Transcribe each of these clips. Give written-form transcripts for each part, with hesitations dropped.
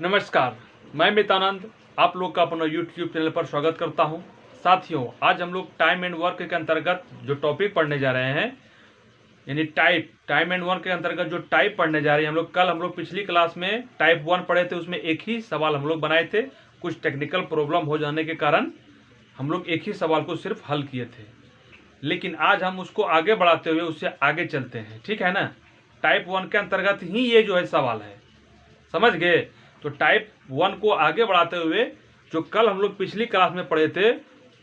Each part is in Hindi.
नमस्कार, मैं मितानंद आप लोग का अपना यूट्यूब चैनल पर स्वागत करता हूं। साथियों, आज हम लोग टाइम एंड वर्क के अंतर्गत जो टॉपिक पढ़ने जा रहे हैं, यानी टाइम एंड वर्क के अंतर्गत जो टाइप पढ़ने जा रहे हैं हम लोग पिछली क्लास में टाइप 1 पढ़े थे। उसमें एक ही सवाल हम लोग बनाए थे। कुछ टेक्निकल प्रॉब्लम हो जाने के कारण हम लोग एक ही सवाल को सिर्फ हल किए थे, लेकिन आज हम उसको आगे बढ़ाते हुए उससे आगे चलते हैं। ठीक है ना? टाइप 1 के अंतर्गत ही ये जो है सवाल है, समझ गए? तो टाइप 1 को आगे बढ़ाते हुए जो कल हम लोग पिछली क्लास में पढ़े थे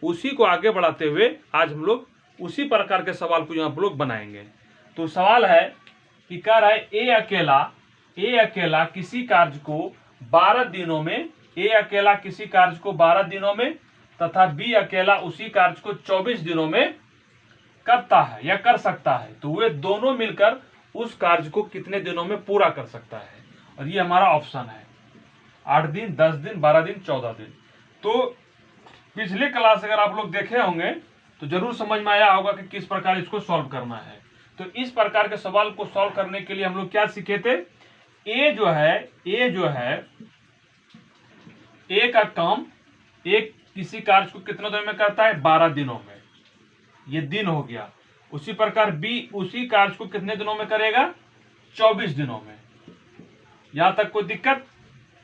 उसी को आगे बढ़ाते हुए आज हम लोग उसी प्रकार के सवाल को यहाँ पर लोग बनाएंगे। तो सवाल है कि कह रहा है ए अकेला किसी कार्य को 12 दिनों में, ए अकेला किसी कार्य को 12 दिनों में तथा बी अकेला उसी कार्य को 24 दिनों में करता है या कर सकता है, तो वे दोनों मिलकर उस कार्य को कितने दिनों में पूरा कर सकता है। और ये हमारा ऑप्शन है 8 दिन, 10 दिन, 12 दिन, 14 दिन। तो पिछले क्लास अगर आप लोग देखे होंगे तो जरूर समझ में आया होगा कि किस प्रकार इसको सॉल्व करना है। तो इस प्रकार के सवाल को सॉल्व करने के लिए हम लोग क्या सीखे थे? ए जो है ए का काम एक किसी कार्य को कितने दिनों में करता है? 12 दिनों में, ये दिन हो गया। उसी प्रकार बी उसी कार्य को कितने दिनों में करेगा? 24 दिनों में। यहां तक कोई दिक्कत?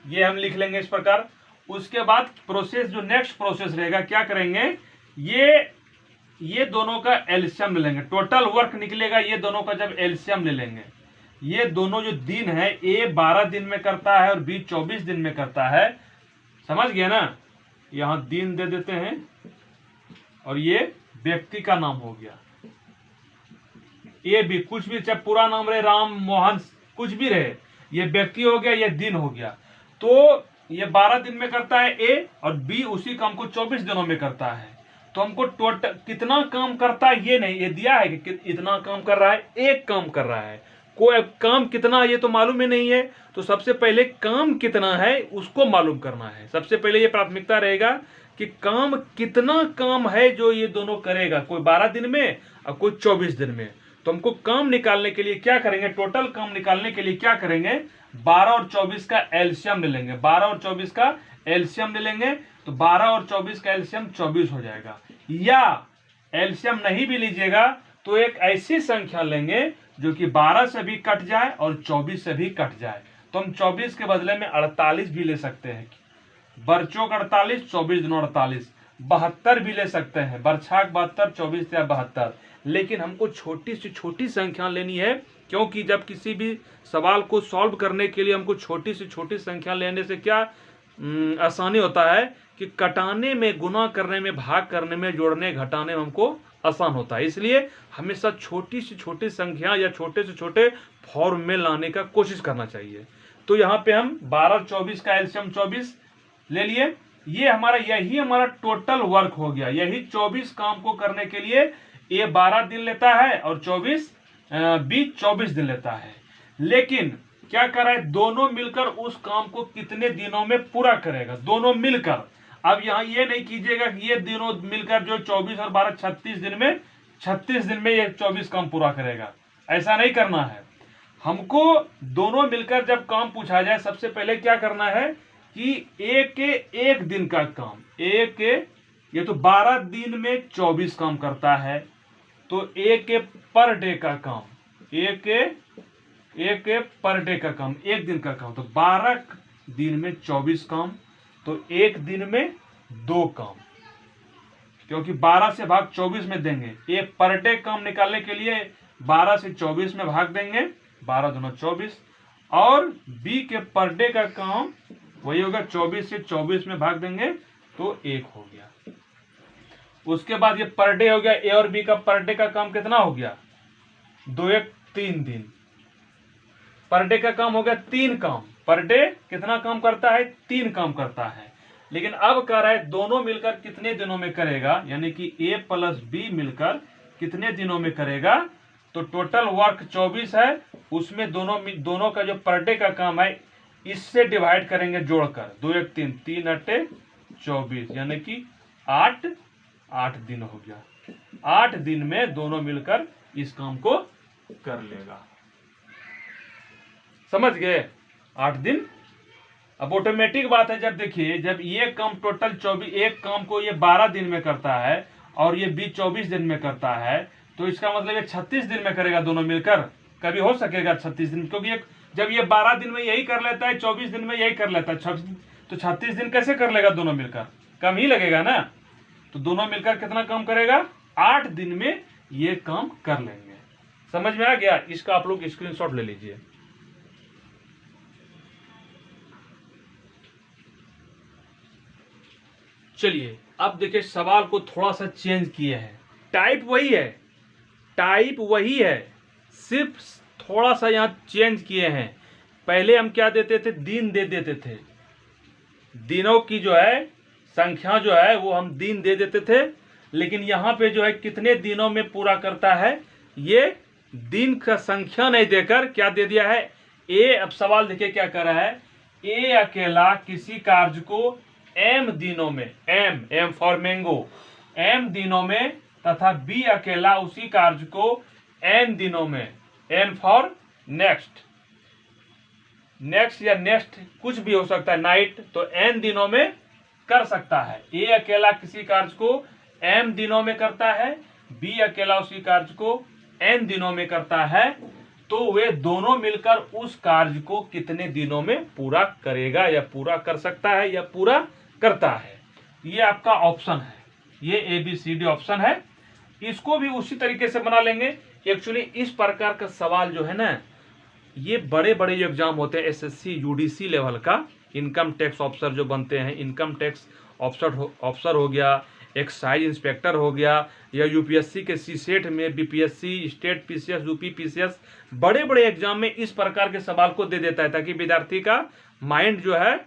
ये हम लिख लेंगे इस प्रकार। उसके बाद प्रोसेस, जो नेक्स्ट प्रोसेस रहेगा, क्या करेंगे? ये दोनों का एलसीएम ले लेंगे। टोटल वर्क निकलेगा ये दोनों का जब एलसीएम ले लेंगे। ये दोनों जो दिन है, ए 12 दिन में करता है और बी 24 दिन में करता है। समझ गए ना? यहां दिन दे देते हैं और ये व्यक्ति का नाम हो गया। ए बी कुछ भी, चाहे पूरा नाम रहे, राम, मोहन, कुछ भी रहे, ये व्यक्ति हो गया, ये दिन हो गया। तो ये 12 दिन में करता है ए और बी उसी काम को 24 दिनों में करता है। तो हमको टोटल कितना काम करता है ये नहीं, ये दिया है कि इतना काम कर रहा है, एक काम कर रहा है। कोई काम कितना ये तो मालूम ही नहीं है। तो सबसे पहले काम कितना है उसको मालूम करना है। सबसे पहले ये प्राथमिकता रहेगा कि काम कितना काम है जो ये दोनों करेगा, कोई 12 दिन में और कोई 24 दिन में। तो हमको काम निकालने के लिए क्या करेंगे? टोटल काम निकालने के लिए क्या करेंगे? 12 और 24 का एलसीएम ले लेंगे। 12 और 24 का एलसीएम ले लेंगे तो 12 और 24 का एलसीएम 24 हो जाएगा। या एलसीएम नहीं भी लीजिएगा तो एक ऐसी संख्या लेंगे जो कि 12 से भी कट जाए और 24 से भी कट जाए। तो हम 24 के बदले में 48 भी ले सकते हैं। बरचोक 48, 24 दिनों 48, 72 भी ले सकते हैं। बरछाक 72, 24 या 72। लेकिन हमको छोटी से छोटी संख्या लेनी है, क्योंकि जब किसी भी सवाल को सॉल्व करने के लिए हमको छोटी से छोटी संख्या लेने से क्या आसानी होता है कि कटाने में, गुना करने में, भाग करने में, जोड़ने घटाने में हमको आसान होता है। इसलिए हमेशा छोटी से छोटी संख्या या छोटे से छोटे फॉर्म में लाने का कोशिश करना चाहिए। तो यहाँ पे हम 12 24 का एलसीएम 24 ले लिए। यही हमारा टोटल वर्क हो गया। यही 24 काम को करने के लिए ए 12 दिन लेता है और 24 दिन लेता है। लेकिन क्या कर रहा है? दोनों मिलकर उस काम को कितने दिनों में पूरा करेगा? दोनों मिलकर। अब यहाँ ये नहीं कीजिएगा कि ये दिनों मिलकर जो 24 और 12 36 दिन में ये 24 काम पूरा करेगा। ऐसा नहीं करना है। हमको दोनों मिलकर जब काम पूछा जाए, सबसे पहले क्या करना है कि एक दिन का काम, ये तो 12 दिन में 24 काम करता है, तो एक पर डे का काम, एक पर डे का काम, एक दिन का काम। तो 12 दिन में 24 काम, तो एक दिन में 2 काम, क्योंकि 12 से भाग 24 में देंगे। एक पर डे काम निकालने के लिए 12 से 24 में भाग देंगे, 12 दूना 24। और बी के पर डे का काम वही होगा, 24 से 24 में भाग देंगे तो 1 हो गया। उसके बाद ये पर डे हो गया। ए और बी का पर डे का काम कितना हो गया? 2 1 3 दिन। पर डे का काम हो गया 3 काम। पर डे कितना काम करता है? 3 काम करता है। लेकिन अब कह रहा है दोनों मिलकर कितने दिनों में करेगा, यानी कि ए प्लस बी मिलकर कितने दिनों में करेगा। तो टोटल वर्क 24 है, उसमें दोनों का जो पर डे का काम है इससे डिवाइड करेंगे जोड़कर। 2 1 3, 3 अट्टे 24, यानी कि 8 दिन हो गया। 8 दिन में दोनों मिलकर इस काम को कर लेगा। समझ गए? 8 दिन अब ऑटोमेटिक बात है, जब देखिए जब ये काम टोटल 24, एक काम को ये 12 दिन में करता है और ये बी 24 दिन में करता है, तो इसका मतलब ये 36 दिन में करेगा दोनों मिलकर। कभी हो सकेगा 36 दिन? क्योंकि जब ये 12 दिन में यही कर लेता है, 24 दिन में यही कर लेता है, तो 36 दिन कैसे कर लेगा दोनों मिलकर? कम ही लगेगा ना। तो दोनों मिलकर कितना काम करेगा? 8 दिन में ये काम कर लेंगे। समझ में आ गया? इसका आप लोग स्क्रीनशॉट ले लीजिए। चलिए अब देखिए सवाल को थोड़ा सा चेंज किए हैं। टाइप वही है, सिर्फ थोड़ा सा यहां चेंज किए हैं। पहले हम क्या देते थे? दिन दे देते थे, दिनों की जो है संख्या जो है वो हम दिन दे देते थे। लेकिन यहां पे जो है कितने दिनों में पूरा करता है, ये दिन का संख्या नहीं देकर क्या दे दिया है? ए। अब सवाल देखिए क्या कर रहा है, ए अकेला किसी कार्य को एम दिनों में, एम फॉर मैंगो, एम दिनों में, तथा बी अकेला उसी कार्य को एन दिनों में, एन फॉर नेक्स्ट या नेक्स्ट कुछ भी हो सकता है, नाइट, तो एन दिनों में कर सकता है। ए अकेला किसी कार्य को एम दिनों में करता है, बी अकेला उसी कार्य को एन दिनों में करता है, तो वे दोनों मिलकर उस कार्य को कितने दिनों में पूरा करेगा, या पूरा कर सकता है, या पूरा करता है। ये आपका ऑप्शन है, ये ABCD ऑप्शन है। इसको भी उसी तरीके से बना लेंगे। एक्चुअली इस प्रकार का सवाल जो है ना, ये बड़े बड़े एग्जाम होते हैं SSC UDC लेवल का, इनकम टैक्स ऑफिसर जो बनते हैं, इनकम टैक्स ऑफिसर हो गया, एक्साइज इंस्पेक्टर हो गया, या UPSC के CSET में, BPSC, state PCS, UP PCS, बड़े बड़े एग्जाम में इस प्रकार के सवाल को दे देता है, ताकि विद्यार्थी का माइंड जो है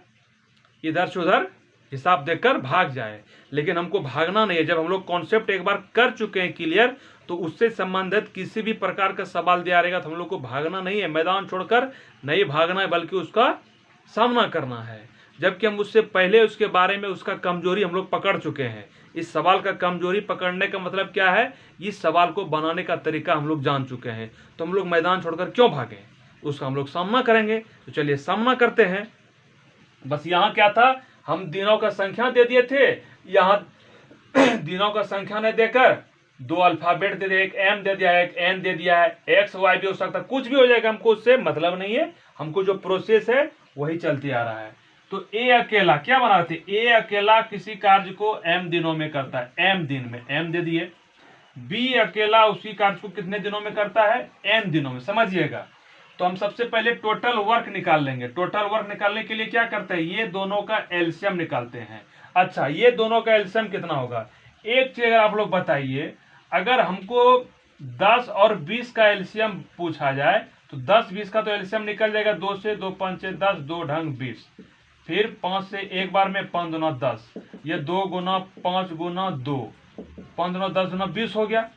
इधर से उधर हिसाब देकर भाग जाए। लेकिन हमको भागना नहीं है। जब हम लोग कॉन्सेप्ट एक बार कर चुके हैं क्लियर, तो उससे संबंधित किसी भी प्रकार का सवाल दिया रहेगा तो हम लोग को भागना नहीं है, मैदान छोड़कर नहीं भागना है, बल्कि उसका सामना करना है। जबकि हम उससे पहले उसके बारे में उसका कमजोरी हम लोग पकड़ चुके हैं। इस सवाल का कमजोरी पकड़ने का मतलब क्या है? इस सवाल को बनाने का तरीका हम लोग जान चुके हैं, तो हम लोग मैदान छोड़कर क्यों भागें? उसका हम लोग सामना करेंगे। तो चलिए सामना करते हैं। बस यहाँ क्या था, हम दिनों का संख्या दे दिए थे, यहाँ दिनों का संख्या नहीं देकर 2 अल्फाबेट दे दिया, एक M दे दिया है, एक N दे दिया है, X Y भी हो सकता है, कुछ भी हो जाएगा, हमको उससे मतलब नहीं है। हमको जो प्रोसेस है वही चलती आ रहा है। तो ए अकेला क्या बना थे? ए अकेला किसी कार्य को M दिनों में करता है, M दिन में, M दे दिए। बी अकेला उसी कार्य को कितने दिनों में करता है? N दिनों में। समझिएगा। तो हम सबसे पहले टोटल वर्क निकाल लेंगे। टोटल वर्क निकालने के लिए क्या करते हैं? ये दोनों का एलसीएम निकालते हैं। अच्छा, ये दोनों का एलसीएम कितना होगा? एक चीज अगर आप लोग बताइए, अगर हमको 10 और 20 का एलसीएम पूछा जाए तो 10-20 का तो एलसीएम निकल जाएगा। 2 से 2 5 10, 2 ढंग 20, फिर 5 से एक बार में 5 दूना 10, ये 2 गुना 5 गुना 2, 5 दूना 10 दूना 20 हो गया।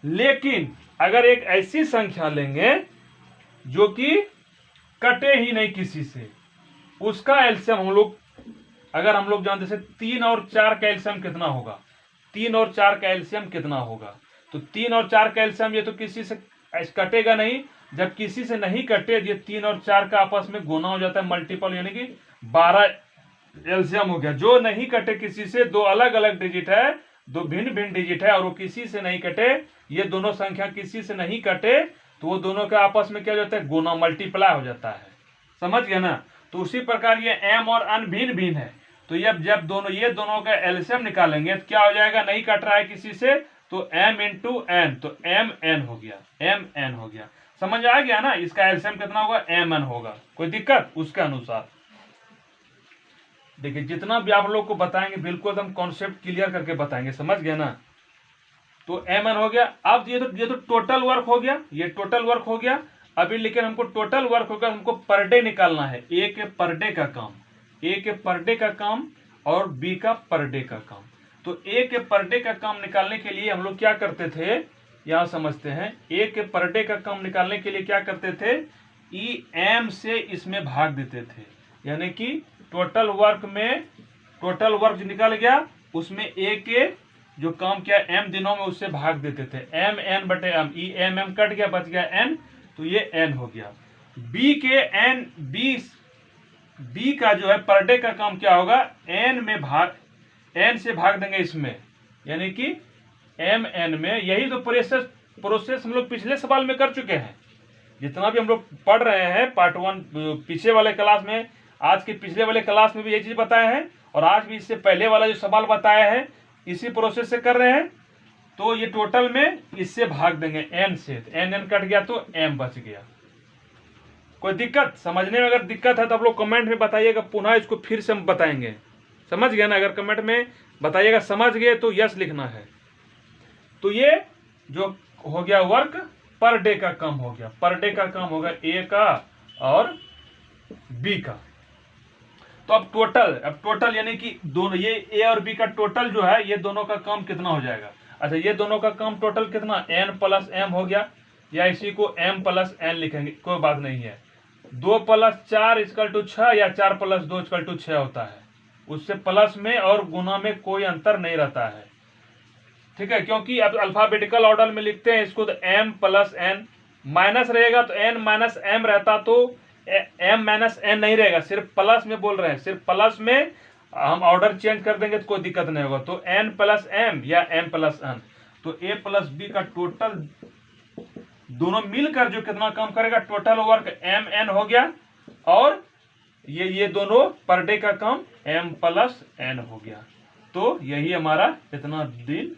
लेकिन अगर एक ऐसी संख्या लेंगे जो कि कटे ही नहीं किसी से, उसका एलसीएम हम लोग, अगर हम लोग जानते से 3 और 4 का एलसीएम कितना होगा? 3 और 4 का एलसीएम कितना होगा? तो 3 और 4 का एलसीएम, ये तो किसी से कटेगा नहीं। जब किसी से नहीं कटे, ये 3 और 4 का आपस में गुना हो जाता है, मल्टीपल, यानी कि 12 एलसीएम हो गया। जो नहीं कटे किसी से, 2 अलग अलग डिजिट है, 2 भिन्न भिन्न डिजिट है, और वो किसी से नहीं कटे, ये दोनों संख्या किसी से नहीं कटे, तो वो दोनों का आपस में क्या हो जाता है? गुना, मल्टीप्लाई हो जाता है। समझ गए ना? तो उसी प्रकार ये एम और अन भिन्न भिन्न है। तो जब दोनों ये दोनों का एलसीएम निकालेंगे तो क्या हो जाएगा? नहीं कट रहा है किसी से, तो m इंटू एन, तो एम एन हो गया, एम एन हो गया। समझ आ गया ना? इसका एलसीएम कितना होगा? एम एन होगा। कोई दिक्कत? उसके अनुसार देखिए, जितना भी आप लोग को बताएंगे बिल्कुल एकदम कॉन्सेप्ट क्लियर करके बताएंगे। समझ गए ना? तो एम एन हो गया। अब ये तो टोटल वर्क हो गया, ये टोटल वर्क हो गया। अभी लेकिन हमको टोटल वर्क होगा, हमको पर डे निकालना है। ए के पर डे का काम, ए के पर डे का काम और बी का पर डे का काम। तो ए के पर डे का काम निकालने के लिए हम लोग क्या करते थे, यहां समझते हैं। ए के पर डे का काम निकालने के लिए क्या करते थे? ई एम से इसमें भाग देते थे, यानी कि टोटल वर्क में, टोटल वर्क जो निकल गया उसमें ए के जो काम किया एम दिनों में, उससे भाग देते थे। एम एन बटे एम, ई एम एम कट गया, बच गया एन, तो ये एन हो गया। बी के एन, बी का जो है पर डे का काम क्या होगा, एन से भाग देंगे इसमें, यानी कि एम एन में। यही तो प्रोसेस हम लोग पिछले सवाल में कर चुके हैं। जितना भी हम लोग पढ़ रहे हैं पार्ट 1 पीछे वाले क्लास में, आज के पिछले वाले क्लास में भी यही चीज बताए हैं, और आज भी इससे पहले वाला जो सवाल बताया है इसी प्रोसेस से कर रहे हैं। तो ये टोटल में इससे भाग देंगे एन से, एन कट गया तो एम बच गया। कोई दिक्कत समझने में? अगर दिक्कत है तो आप लोग कमेंट में बताइएगा, पुनः इसको फिर से हम बताएंगे। समझ गए ना? अगर कमेंट में बताइएगा समझ गए तो यस लिखना है। तो ये जो हो गया वर्क पर डे का काम हो गया, पर डे का काम होगा ए का और बी का। तो अब टोटल यानी कि दोनों, ये ए और बी का टोटल जो है, ये दोनों का काम कितना हो जाएगा? अच्छा, ये दोनों का काम टोटल कितना, एन प्लस एम हो गया, या इसी को एम प्लस एन लिखेंगे, कोई बात नहीं है। 2 + 4 = 6 या 4 + 2 = 6 होता है। उससे प्लस में और गुना में कोई अंतर नहीं रहता है, ठीक है। क्योंकि अब अल्फाबेटिकल ऑर्डर में लिखते हैं इसको, तो एम प्लस एन, माइनस रहेगा तो एन माइनस एम रहता, तो एम माइनस एन नहीं रहेगा, सिर्फ प्लस में बोल रहे हैं, सिर्फ प्लस में हम ऑर्डर चेंज कर देंगे तो कोई दिक्कत नहीं होगा। तो एन प्लस एम या एम प्लस एन, तो ए प्लस बी का टोटल दोनों मिलकर जो कितना काम करेगा, टोटल वर्क एम एन हो गया, और ये दोनों पर डे का काम एम प्लस एन हो गया। तो यही हमारा इतना दिन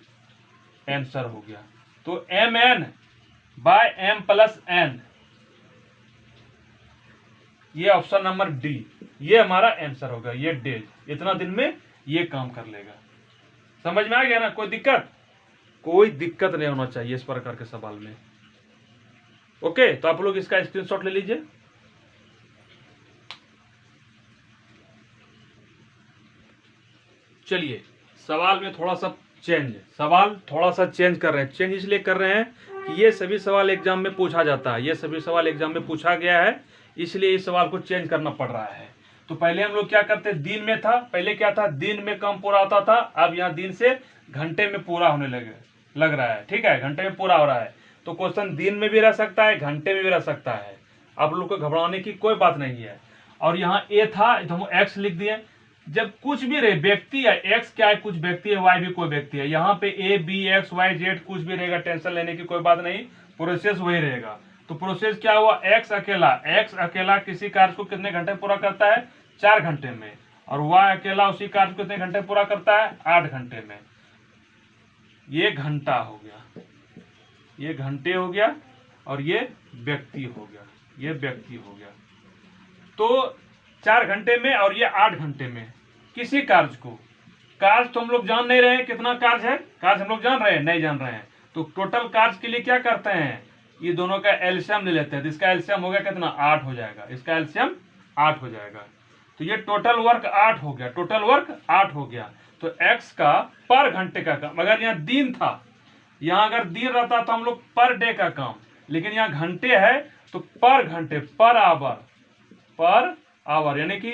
आंसर हो गया। तो M N by M plus N, ये ऑप्शन नंबर डी, ये हमारा आंसर होगा। ये डेज इतना दिन में ये काम कर लेगा। समझ में आ गया ना? कोई दिक्कत? कोई दिक्कत नहीं होना चाहिए इस प्रकार के सवाल में। ओके, तो आप लोग इसका स्क्रीनशॉट ले लीजिए। चलिए, सवाल में थोड़ा सा चेंज कर रहे हैं। चेंज इसलिए कर रहे हैं कि ये सभी सवाल एग्जाम में पूछा जाता है, ये सभी सवाल एग्जाम में पूछा गया है, इसलिए इस सवाल को चेंज करना पड़ रहा है। तो पहले हम लोग क्या करते, दिन में था, पहले क्या था, दिन में काम पूरा होता था, अब यहाँ दिन से घंटे में पूरा होने लग रहा है, ठीक है, घंटे में पूरा हो रहा है। तो क्वेश्चन दिन में भी रह सकता है, घंटे में भी रह सकता है, आप लोग को घबराने की कोई बात नहीं है। और यहाँ ए था तो हम एक्स लिख दिए। जब कुछ भी रहे, व्यक्ति है, एक्स क्या है, कुछ व्यक्ति है, वाई भी कोई व्यक्ति है, यहाँ पे A B X Y Z कुछ भी रहेगा, टेंशन लेने की कोई बात नहीं, प्रोसेस वही रहेगा। तो प्रोसेस क्या हुआ, एक्स अकेला किसी कार्य को कितने घंटे पूरा करता है, 4 घंटे में, और वाई अकेला उसी कार्य को कितने घंटे पूरा करता है, 8 घंटे में। ये घंटा हो गया, ये घंटे हो गया, और ये व्यक्ति हो गया, ये व्यक्ति हो गया। तो 4 घंटे में और ये 8 घंटे में किसी कार्य को, कार्य तो हम लोग जान नहीं रहे हैं कितना कार्य है, कार्य हम लोग जान रहे हैं, नहीं जान रहे हैं। तो टोटल कार्य के लिए क्या करते हैं, ये दोनों का एलसीएम ले लेते हैं। तो इसका एलसीएम हो गया कितना, 8 हो जाएगा, इसका एलसीएम 8 हो जाएगा। तो ये टोटल वर्क 8 हो गया, टोटल वर्क 8 हो गया। तो एक्स का पर घंटे का काम, अगर यहाँ दिन था, यहाँ अगर दिन रहता तो हम लोग पर डे का काम, लेकिन यहाँ घंटे है तो पर घंटे, पर आवर, यानी कि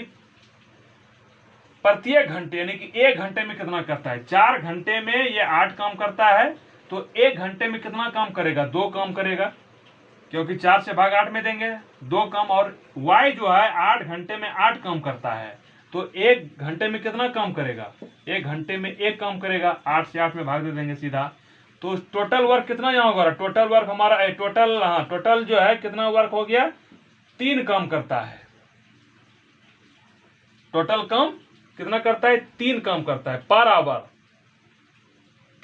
प्रत्येक घंटे, यानी कि 1 घंटे में कितना करता है। 4 घंटे में ये 8 काम करता है, तो 1 घंटे में कितना काम करेगा, 2 काम करेगा, क्योंकि 4 से भाग 8 में देंगे, 2 काम। और y जो है 8 घंटे में 8 काम करता है, तो 1 घंटे में कितना काम करेगा, 1 घंटे में 1 काम करेगा, 8 से 8 में भाग दे देंगे सीधा। तो टोटल वर्क कितना यहाँ होगा, टोटल वर्क हमारा टोटल जो है कितना वर्क हो गया, 3 काम करता है। टोटल काम कितना करता है, 3 काम करता है, पर आवर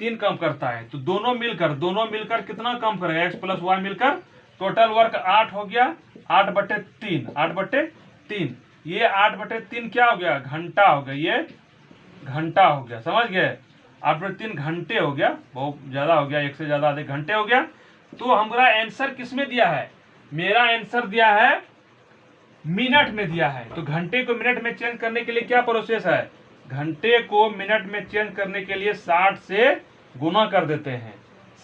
3 काम करता है। तो दोनों मिलकर कितना काम करेगा, एक्स प्लस वाई मिलकर टोटल वर्क 8 हो गया, 8/3। ये 8/3 क्या हो गया, घंटा हो गया, ये घंटा हो गया, समझ गए। 8/3 घंटे हो गया, बहुत ज्यादा हो गया, 1 से ज्यादा आधे घंटे हो गया। तो हमारा आंसर किसमें दिया है, मेरा आंसर दिया है मिनट में दिया है। तो घंटे को मिनट में चेंज करने के लिए क्या प्रोसेस है, घंटे को मिनट में चेंज करने के लिए 60 से गुना कर देते हैं,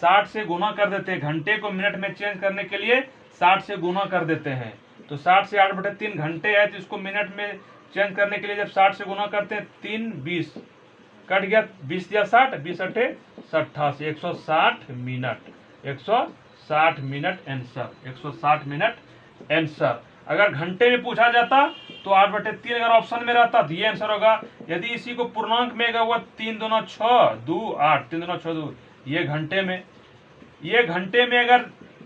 60 से गुना कर देते हैं। घंटे को मिनट में चेंज करने के लिए 60 से गुना कर देते हैं। तो 60 से 8/3 घंटे है, तो इसको मिनट में चेंज करने के लिए जब 60 से गुना करते हैं, 3 20 कट गया, 20 या 60, 20 8 88, 160 minute, 160 minute answer, 160 minute answer. अगर घंटे में पूछा जाता तो 8/3 अगर ऑप्शन में रहता तो ये आंसर होगा। यदि इसी को पूर्णांक में होगा 3 दूना 6, 2 8, 3 दूना 6 2, ये घंटे में। ये घंटे में अगर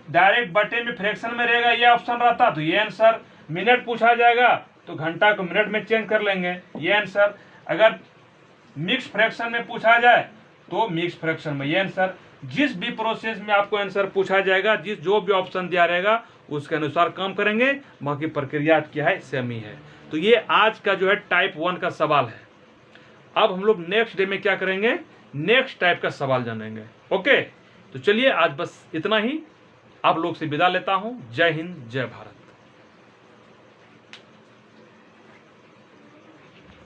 डायरेक्ट बटे में फ्रैक्शन में रहेगा ये ऑप्शन रहता तो ये आंसर। मिनट पूछा जाएगा तो घंटा को मिनट में चेंज कर लेंगे, ये आंसर। अगर मिक्स फ्रैक्शन में पूछा जाए तो मिक्स फ्रैक्शन में, ये आंसर। जिस भी प्रोसेस में आपको आंसर पूछा जाएगा, जो भी ऑप्शन दिया रहेगा उसके अनुसार काम करेंगे, बाकी प्रक्रिया क्या है सेम ही है। तो ये आज का जो है टाइप 1 का सवाल है। अब हम लोग नेक्स्ट डे में क्या करेंगे, नेक्स्ट टाइप का सवाल जानेंगे। ओके, तो चलिए आज बस इतना ही, आप लोग से विदा लेता हूं। जय हिंद, जय भारत।